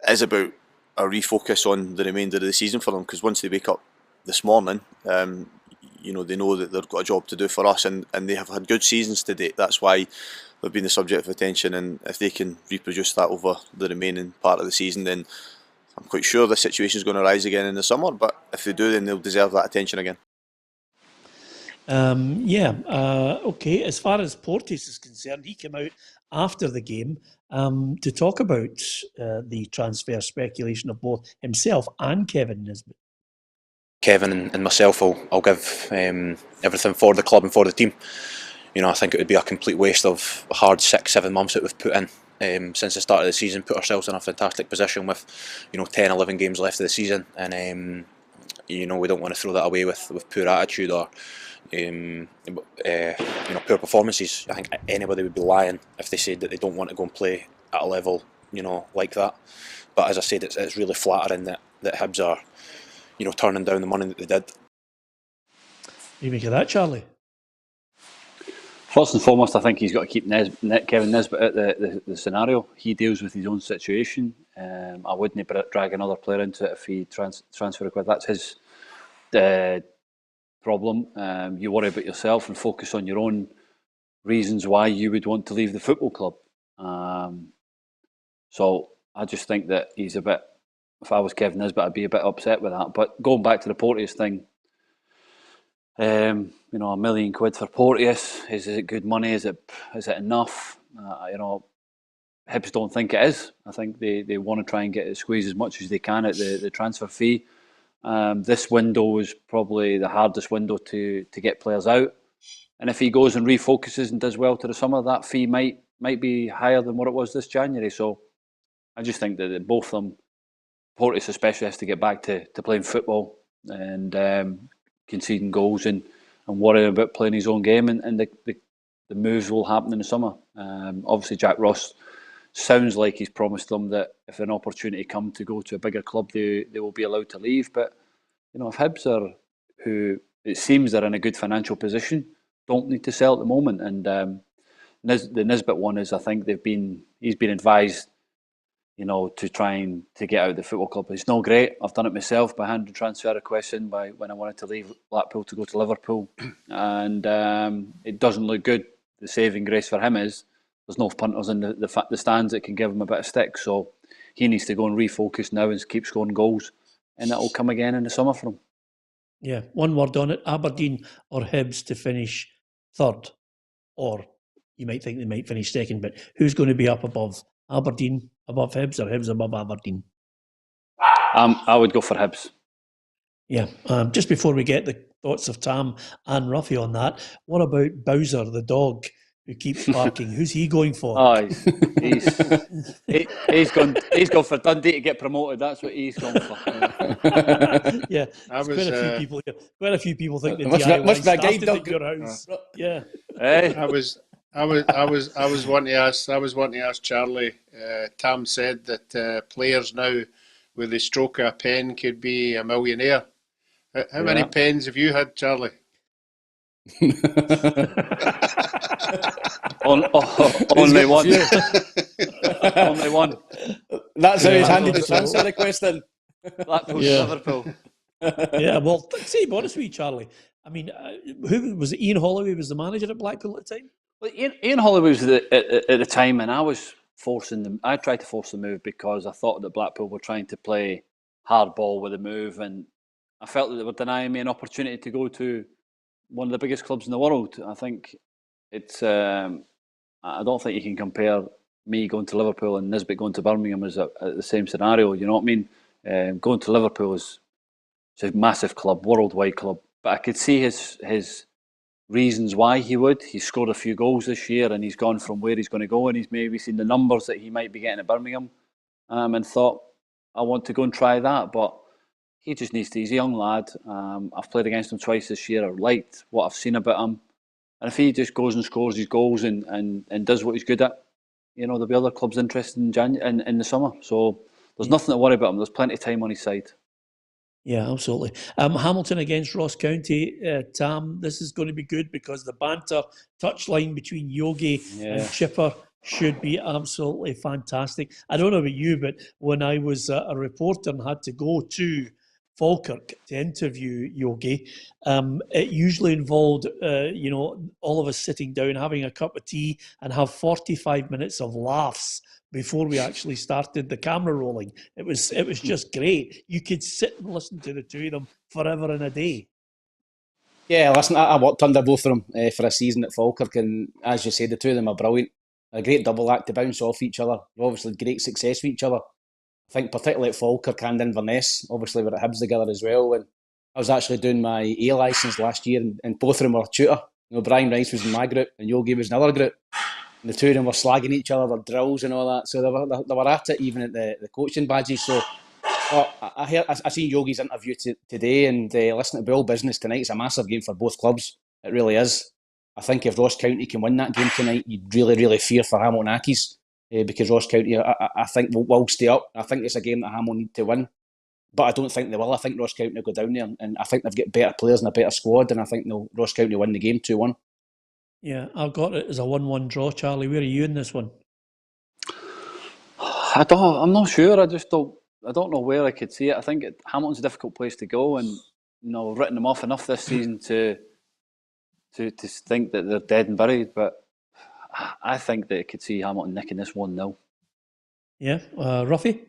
It is about a refocus on the remainder of the season for them, because once they wake up this morning, they know that they've got a job to do for us, and they have had good seasons to date. That's why they've been the subject of attention, and if they can reproduce that over the remaining part of the season, then I'm quite sure the situation is going to rise again in the summer. But if they do, then they'll deserve that attention again. Okay. As far as Porteous is concerned, he came out after the game to talk about the transfer speculation of both himself and Kevin Nisbet. Kevin and myself will give everything for the club and for the team. I think it would be a complete waste of a hard 6-7 months that we've put in since the start of the season. Put ourselves in a fantastic position with 10-11 games left of the season, and we don't want to throw that away with poor attitude or poor performances. I think anybody would be lying if they said that they don't want to go and play at a level like that. But as I said, it's really flattering that Hibs are turning down the money that they did. What do you make of that, Charlie? First and foremost, I think he's got to keep Kevin Nisbet out the scenario. He deals with his own situation. I wouldn't drag another player into it if he transfer request. That's his problem. You worry about yourself and focus on your own reasons why you would want to leave the football club. So I just think that he's a bit. If I was Kevin Nisbet, I'd be a bit upset with that. But going back to the Porteous thing, £1 million for Porteous, is it good money? Is it enough? Hibs don't think it is. I think they want to try and squeeze as much as they can at the transfer fee. This window is probably the hardest window to get players out. And if he goes and refocuses and does well to the summer, that fee might be higher than what it was this January. So I just think that both of them, Porteous especially, has to get back to playing football and conceding goals and worrying about playing his own game, and the moves will happen in the summer. Obviously Jack Ross sounds like he's promised them that if an opportunity comes to go to a bigger club, they will be allowed to leave. But if Hibs are, who it seems they're in a good financial position, don't need to sell at the moment. And the Nisbet one is, I think he's been advised to try and to get out of the football club. It's not great. I've done it myself by handing transfer requests in when I wanted to leave Blackpool to go to Liverpool, and it doesn't look good. The saving grace for him is there's no punters in the stands that can give him a bit of stick. So he needs to go and refocus now and keep scoring goals, and that will come again in the summer for him. Yeah, one word on it: Aberdeen or Hibs to finish third, or you might think they might finish second, but who's going to be up above? Aberdeen above Hibs or Hibs above Aberdeen? I would go for Hibs. Yeah. Just before we get the thoughts of Tam and Roughie on that, what about Bowser, the dog who keeps barking? Who's he going for? Oh, he's gone for Dundee to get promoted. That's what he's gone for. Yeah, quite a few people think the must DIY be a guide started dog. at your house. Yeah. Hey. I was wanting to ask Charlie. Tam said that players now, with the stroke of a pen, could be a millionaire. How many pens have you had, Charlie? Only one. Only one. That's how he's handed the transfer request in. Blackpool to Liverpool. Yeah, well, to be honest with you, Charlie, I mean, who was it? Ian Holloway was the manager at Blackpool at the time? Well, Ian Holloway was at the time, and I was forcing them. I tried to force the move because I thought that Blackpool were trying to play hard ball with the move, and I felt that they were denying me an opportunity to go to one of the biggest clubs in the world. I think it's. I don't think you can compare me going to Liverpool and Nisbet going to Birmingham as the same scenario. You know what I mean? Going to Liverpool is a massive club, worldwide club. But I could see his reasons why he would. He's scored a few goals this year, and he's gone from where he's going to go, and he's maybe seen the numbers that he might be getting at Birmingham, and thought, I want to go and try that. But he just needs to. He's a young lad. I've played against him twice this year. I've liked what I've seen about him. And if he just goes and scores his goals and does what he's good at, there'll be other clubs interested in the summer. So there's nothing to worry about him. There's plenty of time on his side. Yeah, absolutely. Hamilton against Ross County. Tam, this is going to be good because the banter touchline between Yogi and Chipper should be absolutely fantastic. I don't know about you, but when I was a reporter and had to go to Falkirk to interview Yogi, it usually involved, all of us sitting down, having a cup of tea and have 45 minutes of laughs before we actually started the camera rolling. It was just great. You could sit and listen to the two of them forever and a day. Yeah, listen, I worked under both of them for a season at Falkirk, and as you said, the two of them are brilliant. A great double act to bounce off each other. Obviously, great success for each other. I think particularly at Falkirk and Inverness, obviously we're at Hibs together as well. And I was actually doing my A licence last year, and both of them were tutor. Brian Rice was in my group, and Yogi was in another group. And the two of them were slagging each other, their drills and all that. So they were at it even at the coaching badges. So I seen Yogi's interview today, and listening to Bull Business tonight, it's a massive game for both clubs. It really is. I think if Ross County can win that game tonight, you'd really, really fear for Hamilton Accies. Because Ross County, I think, will stay up. I think it's a game that Hamilton need to win. But I don't think they will. I think Ross County will go down there, and I think they've got better players and a better squad, and I think Ross County will win the game 2-1. Yeah, I've got it as a 1-1 draw. Charlie, where are you in this one? I'm not sure. I don't know where I could see it. I think Hamilton's a difficult place to go, and we've written them off enough this season to think that they're dead and buried. But I think that I could see Hamilton nicking this 1-0. Yeah, Roughie?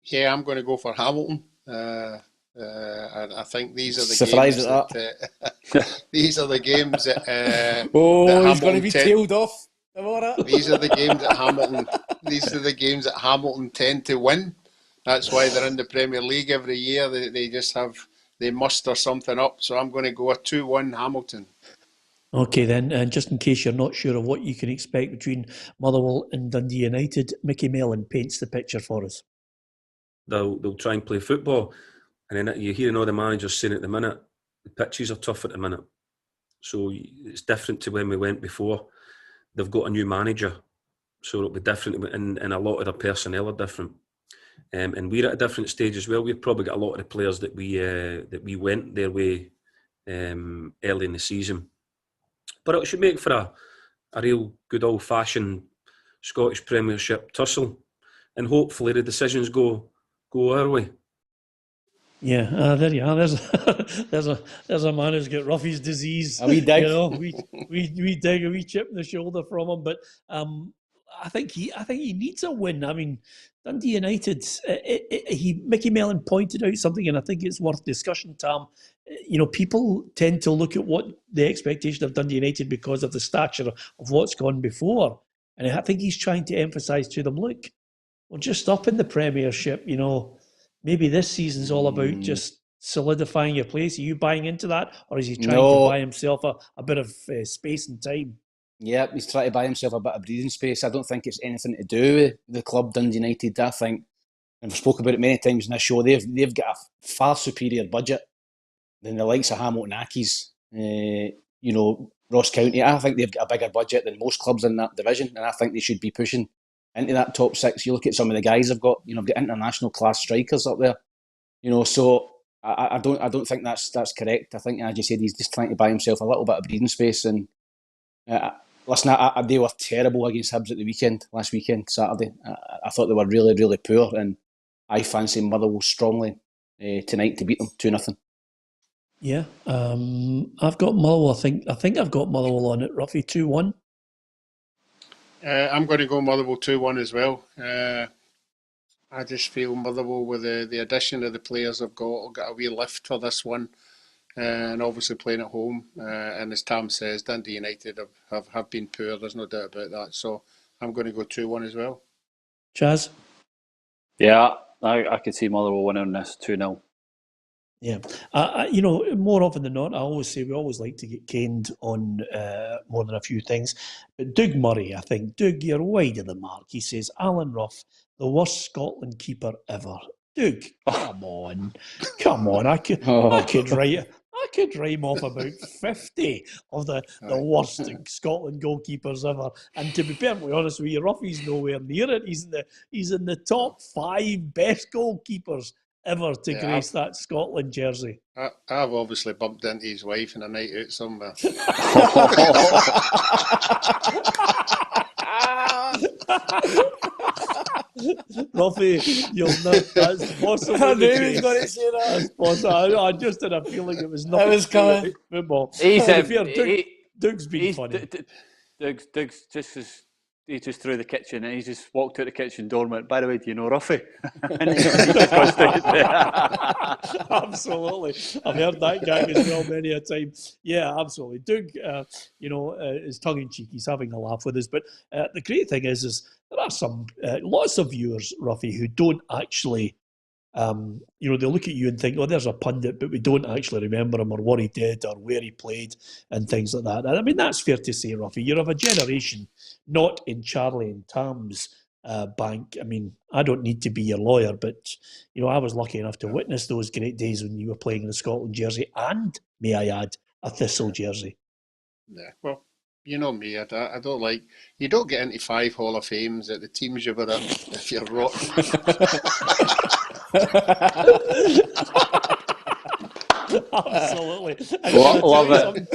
Yeah, I'm going to go for Hamilton. I think these are the surprised games at that these are the games that he's going to be tailed off. These are the games that Hamilton. These are the games that Hamilton tend to win. That's why they're in the Premier League every year. They muster something up. So I'm going to go a 2-1 Hamilton. Okay then, and just in case you're not sure of what you can expect between Motherwell and Dundee United, Mickey Mellon paints the picture for us. They'll try and play football, and then you're hearing all the managers saying at the minute, the pitches are tough at the minute. So it's different to when we went before. They've got a new manager, so it'll be different, and a lot of their personnel are different. And we're at a different stage as well. We've probably got a lot of the players that we went their way early in the season. But it should make for a real good old-fashioned Scottish Premiership tussle, and hopefully the decisions go our way. Yeah, there you are. There's a man who's got Roughie's disease. A wee dig. We dig a wee chip in the shoulder from him. But I think he needs a win. I mean, Dundee United. Mickey Mellon pointed out something, and I think it's worth discussion, Tam. People tend to look at what the expectation of Dundee United because of the stature of what's gone before, and I think he's trying to emphasise to them, look, we're just up in the Premiership. Maybe this season's all about just solidifying your place. Are you buying into that, or is he trying to buy himself a bit of space and time? Yeah, he's trying to buy himself a bit of breathing space. I don't think it's anything to do with the club Dundee United. I think, and we've spoken about it many times in this show, they've got a far superior budget than the likes of Hamilton Accies, Ross County. I think they've got a bigger budget than most clubs in that division, and I think they should be pushing into that top six. You look at some of the guys they've got, got international class strikers up there, so I don't think that's correct. I think, as you said, he's just trying to buy himself a little bit of breathing space. And listen, they were terrible against Hibs at last weekend, Saturday. I thought they were really, really poor, and I fancy Motherwell strongly tonight to beat them 2-0. Yeah, I've got Motherwell. I think I've got Motherwell on it. Roughie 2-1. I'm going to go Motherwell 2-1 as well. I just feel Motherwell, with the addition of the players they've got, will get a wee lift for this one. And obviously playing at home. And as Tam says, Dundee United have been poor. There's no doubt about that. So I'm going to go 2-1 as well. Chaz? Yeah, I could see Motherwell winning this 2-0. Yeah, more often than not, I always say we always like to get caned on more than a few things. But Doug Murray, I think, Doug, you're wide of the mark. He says, Alan Rough, the worst Scotland keeper ever. Doug, come on. I could rhyme off about 50 of the worst Scotland goalkeepers ever. And to be perfectly honest with you, Ruffy's nowhere near it. He's in the top 5 best goalkeepers ever to grace that Scotland jersey. I've obviously bumped into his wife in a night out somewhere. Ruffy, you'll know that's possible. I knew he was going to say that. That's possible. I just had a feeling it was nothing. It was coming. Football. Doug's been funny. Doug's just as. He just threw the kitchen and he just walked out the kitchen door and went, by the way, do you know Roughie? Absolutely. I've heard that gag as well many a time. Yeah, absolutely. Doug, is tongue-in-cheek. He's having a laugh with us. But the great thing is there are some lots of viewers, Roughie, who don't actually... they look at you and think, oh, there's a pundit, but we don't actually remember him or what he did or where he played and things like that. And I mean, that's fair to say, Roughie. You're of a generation not in Charlie and Tam's bank. I mean, I don't need to be your lawyer, but, I was lucky enough to witness those great days when you were playing in a Scotland jersey and, may I add, a Thistle jersey. Yeah, well, you know me, I don't like... You don't get into 5 Hall of Fames at the teams you were at if you're rotten. Absolutely. Love it.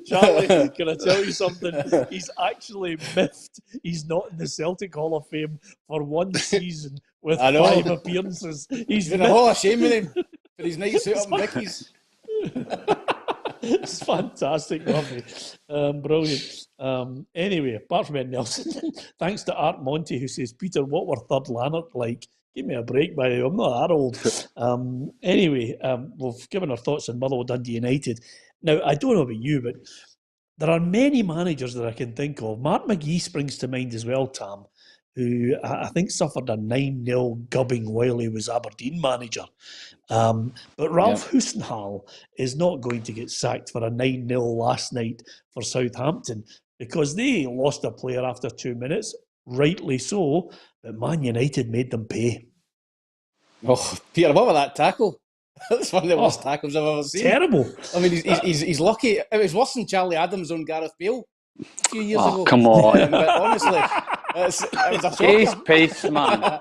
Charlie, can I tell you something? He's actually miffed. He's not in the Celtic Hall of Fame for one season with 5 appearances. He's in a Hall of Shame with him for his nights out up in Vicky's. It's fantastic, Ruffy. Brilliant. Anyway, apart from anything else, thanks to Art Monty, who says, Peter, what were Third Lanark like? Give me a break, by the way. I'm not that old. Anyway, we've given our thoughts on Motherwell Dundee United. Now, I don't know about you, but there are many managers that I can think of. Mark McGee springs to mind as well, Tam, who I think suffered a 9-0 gubbing while he was Aberdeen manager. But Ralph Hussenhall is not going to get sacked for a 9-0 last night for Southampton because they lost a player after 2 minutes, rightly so, but Man United made them pay. Oh, Peter, what about that tackle? That's one of the worst tackles I've ever seen. Terrible. I mean, he's lucky. It was worse than Charlie Adams on Gareth Bale a few years ago. Come on. But honestly, it was a shocker. Pace, man.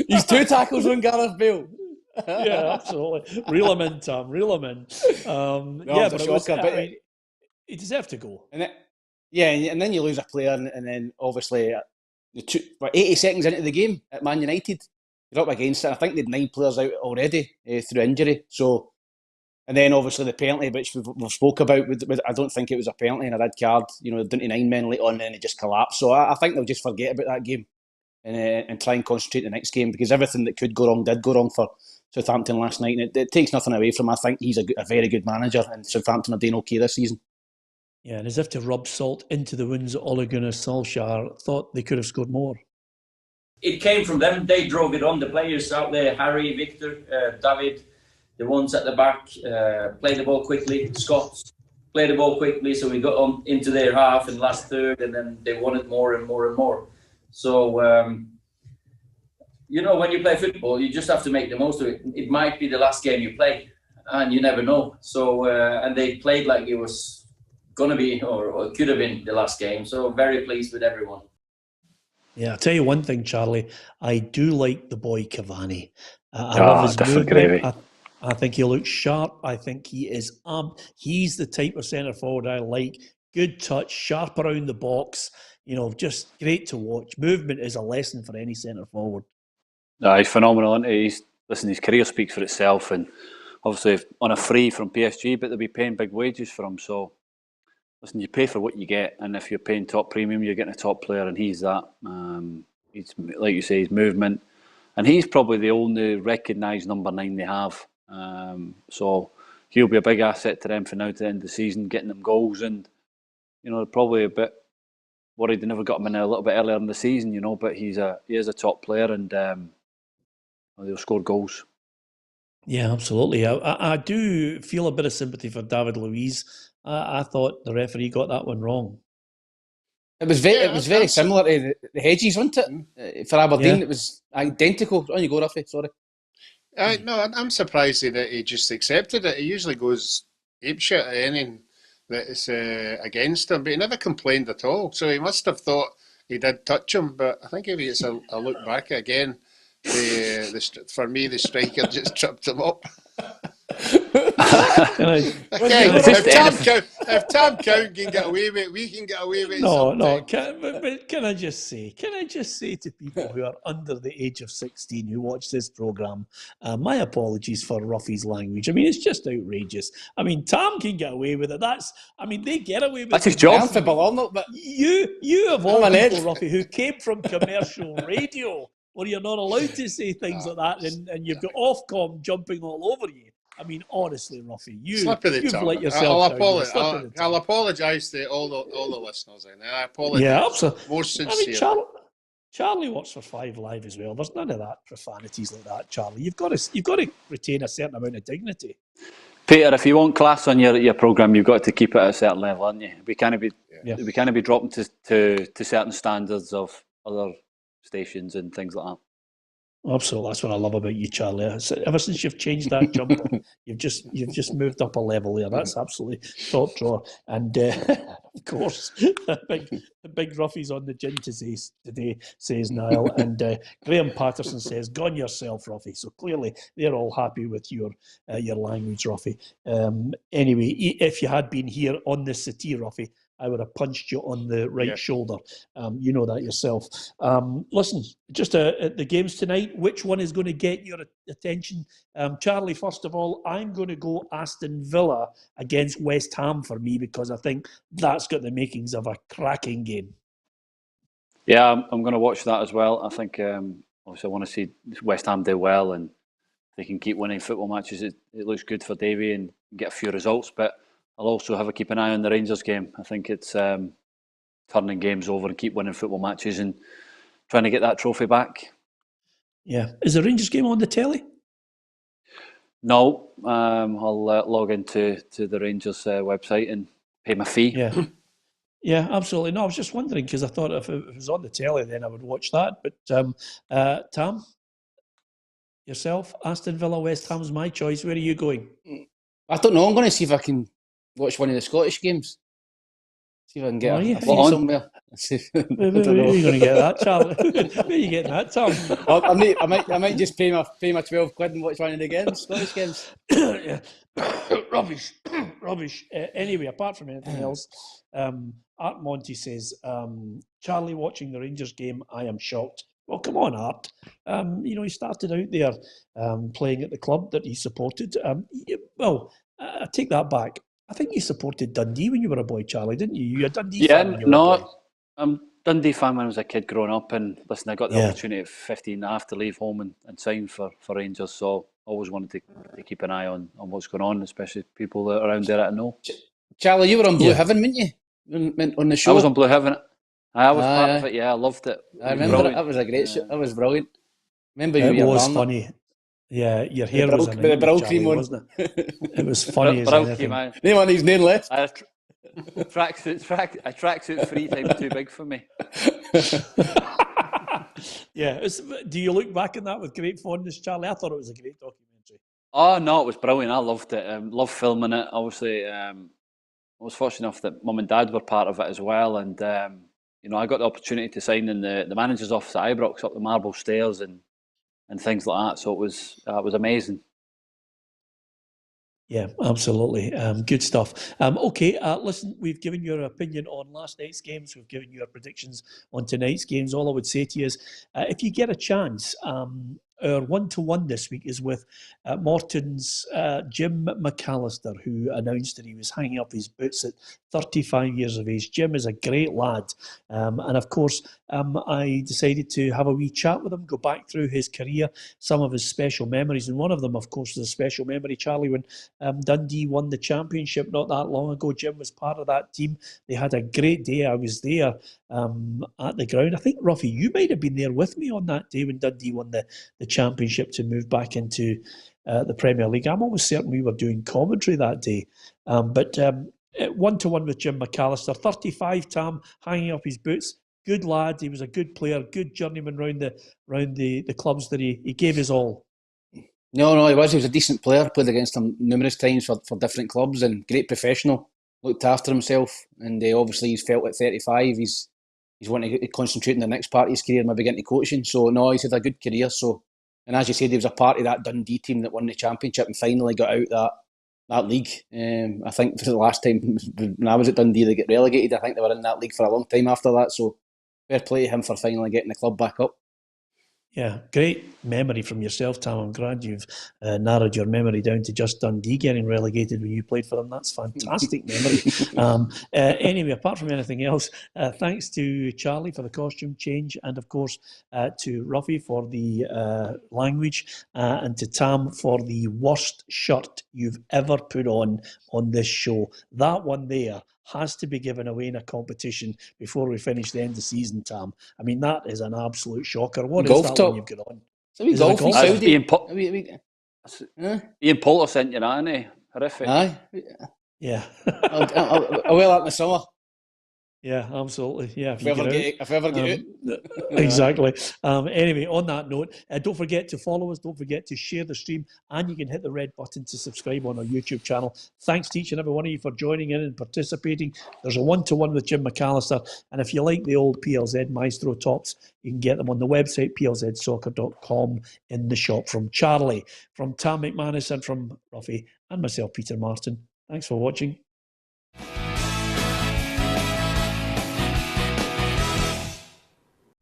He's 2 tackles on Gareth Bale. Yeah, absolutely. Reel him in, Tam. Reel him in. But it was, he deserved to go. And then you lose a player, and then obviously 80 seconds into the game at Man United, you're up against it. I think they'd 9 players out already through injury. So And then obviously the penalty, which we've spoke about, I don't think it was a penalty and a red card. Down to 9 men late on, and then it just collapsed. So I think they'll just forget about that game and try and concentrate the next game, because everything that could go wrong did go wrong for Southampton last night. And it takes nothing away from him. I think he's a very good manager, and Southampton are doing okay this season. Yeah, and as if to rub salt into the wounds, Ole Gunnar Solskjaer thought they could have scored more. It came from them. They drove it on. The players out there, Harry, Victor, David, the ones at the back, played the ball quickly. Scots played the ball quickly, so we got on into their half and last third, and then they wanted more and more and more. So, when you play football, you just have to make the most of it. It might be the last game you play, and you never know. So, and they played like it was going to be, or it could have been the last game. So, very pleased with everyone. Yeah, I'll tell you one thing, Charlie. I do like the boy Cavani. I love his movement. Gravy. I think he looks sharp. I think he is he's the type of centre forward I like. Good touch, sharp around the box. Just great to watch. Movement is a lesson for any centre forward. No, he's phenomenal, isn't he? His career speaks for itself, and obviously on a free from PSG, but they'll be paying big wages for him. So, listen, you pay for what you get, and if you're paying top premium, you're getting a top player, and he's that. He's, like you say, his movement, and he's probably the only recognised number 9 they have. So he'll be a big asset to them for now to the end of the season, getting them goals, and they're probably a bit worried they never got him in a little bit earlier in the season, but he is a top player, and they'll score goals. Yeah, absolutely. I do feel a bit of sympathy for David Luiz. I thought the referee got that one wrong. It was very similar to the Hedges, wasn't it? For Aberdeen, It was identical. On you go, Roughie, sorry. No, I'm surprised that he just accepted it. He usually goes apeshit at anything that's against him, but he never complained at all. So he must have thought he did touch him. But I think if it's a look back again, for me, the striker just tripped him up. If Tam Cowan can get away with it, we can get away with it. No. Can I just say to people who are under the age of 16 who watch this programme, my apologies for Roughie's language. I mean, it's just outrageous. I mean, Tam can get away with it. They get away with it. That's his job. But you of all people, Roughie, who came from commercial radio, where you're not allowed to say things like that, and you've got Ofcom jumping all over you. I mean, honestly, Roughie, you've let yourself down. I'll apologise to all the listeners. I apologise. Yeah, absolutely. More sincere. I mean, Charlie works for 5 Live as well. There's none of that profanities like that, Charlie. You've got to retain a certain amount of dignity. Peter, if you want class on your programme, you've got to keep it at a certain level, haven't you? We can't be dropping to certain standards of other stations and things like that. Absolutely, that's what I love about you, Charlie. Ever since you've changed that jumper, you've just moved up a level there. That's absolutely top drawer. And of course, big Roughie's on the gin today, says Niall. And Graham Patterson says, "Gone yourself, Roughie." So clearly, they're all happy with your language, Roughie. Anyway, if you had been here on the settee, Roughie, I would have punched you on the right shoulder. You know that yourself. Listen, just the games tonight, which one is going to get your attention? Charlie, first of all, I'm going to go Aston Villa against West Ham for me, because I think that's got the makings of a cracking game. Yeah, I'm going to watch that as well. I think obviously I want to see West Ham do well, and if they can keep winning football matches, it looks good for Davy and get a few results. But I'll also keep an eye on the Rangers game. I think it's turning games over and keep winning football matches and trying to get that trophy back. Yeah. Is the Rangers game on the telly? No. I'll log into the Rangers website and pay my fee. Yeah. Yeah, absolutely. No, I was just wondering, because I thought if it was on the telly, then I would watch that. But Tam, yourself, Aston Villa, West Ham's my choice. Where are you going? I don't know. I'm going to see if I can watch one of the Scottish games. See if I can get a fee somewhere. Where are you going to get that, Charlie? Where are you getting that, Tom? I might just pay my £12 and watch one of the games, Scottish games. Yeah. Rubbish. Anyway, apart from anything else, Art Monty says, Charlie watching the Rangers game, I am shocked. Well, come on, Art. He started out there playing at the club that he supported. I take that back. I think you supported Dundee when you were a boy, Charlie, didn't you? You were a Dundee Yeah, fan when you were a boy. no, I'm Dundee fan when I was a kid growing up, and listen, I got the opportunity at 15 and a half to leave home and sign for Rangers, so always wanted to keep an eye on what's going on, especially people that are around there that I know. Charlie, you were on Blue Heaven, weren't you? On the show? I was on Blue Heaven. I was part of it, yeah, I loved it. I remember it. That was a great show. That was brilliant. Remember you It were was Barnett. funny. Yeah, your hair was a the brow nightmare, cream on. wasn't it? It was funny as Browkie, anything. man. No one, he's name left. A tracksuit 3 times too big for me. Yeah. Do you look back on that with great fondness, Charlie? I thought it was a great documentary. Oh no, it was brilliant. I loved it. Loved filming it. Obviously, I was fortunate enough that Mum and Dad were part of it as well, and you know, I got the opportunity to sign in the manager's office at Ibrox, up the marble stairs and things like that. So it was amazing. Yeah, absolutely. Good stuff. Okay, listen, we've given your opinion on last night's games. We've given you our predictions on tonight's games. All I would say to you is, if you get a chance, our one-to-one this week is with Morton's Jim McAllister, who announced that he was hanging up his boots at 35 years of age. Jim is a great lad. And of course, I decided to have a wee chat with him, go back through his career, some of his special memories. And one of them, of course, is a special memory, Charlie, when Dundee won the championship not that long ago. Jim was part of that team. They had a great day. I was there at the ground. I think, Roughie, you might have been there with me on that day when Dundee won the championship to move back into the Premier League. I'm almost certain we were doing commentary that day. But one-to-one with Jim McAllister, 35, Tam, hanging up his boots. Good lad. He was a good player, good journeyman round the clubs that he gave his all. No, he was. He was a decent player. Played against him numerous times for different clubs, and great professional. Looked after himself, and obviously he's felt at 35 he's wanting to concentrate on the next part of his career, maybe get into coaching. So no, he's had a good career. So, and as you said, he was a part of that Dundee team that won the championship and finally got out that league. I think for the last time when I was at Dundee, they get relegated. I think they were in that league for a long time after that. So fair play to him for finally getting the club back up. Yeah, great memory from yourself, Tam. I'm glad you've narrowed your memory down to just Dundee getting relegated when you played for them. That's fantastic memory. Anyway, apart from anything else, thanks to Charlie for the costume change, and of course to Roughie for the language, and to Tam for the worst shirt you've ever put on this show. That one there has to be given away in a competition before we finish the end of the season, Tam. I mean, that is an absolute shocker. What is that one you've got on? Is it a golf Saudi? Ian Poulter sent you that, innit? Horrific. Aye. Yeah. I'll wear that in the summer. Yeah, absolutely. Yeah, if we ever get it. Exactly. Anyway, on that note, don't forget to follow us. Don't forget to share the stream, and you can hit the red button to subscribe on our YouTube channel. Thanks to each and every one of you for joining in and participating. There's a one-to-one with Jim McAllister, and if you like the old PLZ Maestro tops, you can get them on the website plzsoccer.com in the shop. From Charlie, from Tam McManus, and from Roughie, and myself, Peter Martin. Thanks for watching.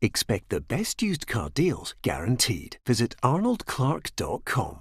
Expect the best used car deals guaranteed. Visit arnoldclark.com.